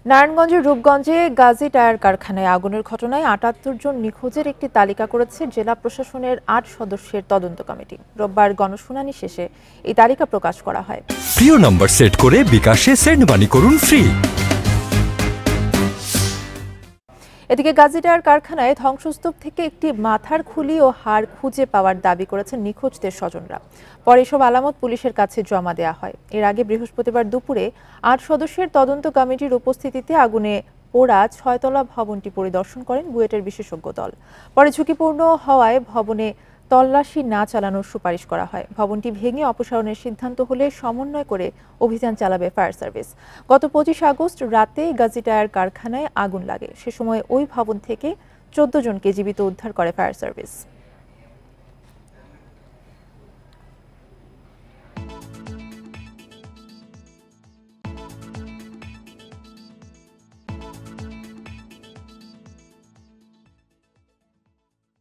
নারায়ণগঞ্জের রূপগঞ্জে গাজী টায়ার কারখানায় আগুনের ঘটনায় ৭৮ জন নিখোঁজের একটি তালিকা করেছে জেলা প্রশাসনের ৮ সদস্যের তদন্ত কমিটি। রোববার গণশুনানি শেষে এই তালিকা প্রকাশ করা হয়। প্রিয় নম্বর সেট করে বিকাশে সেন্ড মানি করুন ফ্রি। এদিকে গাজী টায়ার কারখানায় ধ্বংসস্তূপ থেকে একটি মাথার খুলি ও হাড় খুঁজে পাওয়ার দাবি করেছেন নিখোঁজদের স্বজনরা। পরে এসব আলামত পুলিশের কাছে জমা দেওয়া হয়। এর আগে বৃহস্পতিবার দুপুরে ৮ সদস্যের তদন্ত কমিটির উপস্থিতিতে আগুনে পোড়া ৬তলা ভবনটি পরিদর্শন করেন বুয়েটের বিশেষজ্ঞ দল। পরে ঝুঁকিপূর্ণ হওয়ায় ভবনে তল্লাশি না চালানোর সুপারিশ করা হয়। ভবনটি ভেঙে অপসারণের সিদ্ধান্ত হলে সমন্বয় করে অভিযান চালাবে ফায়ার সার্ভিস। গত ২৫ আগস্ট রাতে গাজী টায়ার কারখানায় আগুন লাগে। সে সময় ওই ভবন থেকে ১৪ জনকে জীবিত উদ্ধার করে ফায়ার সার্ভিস।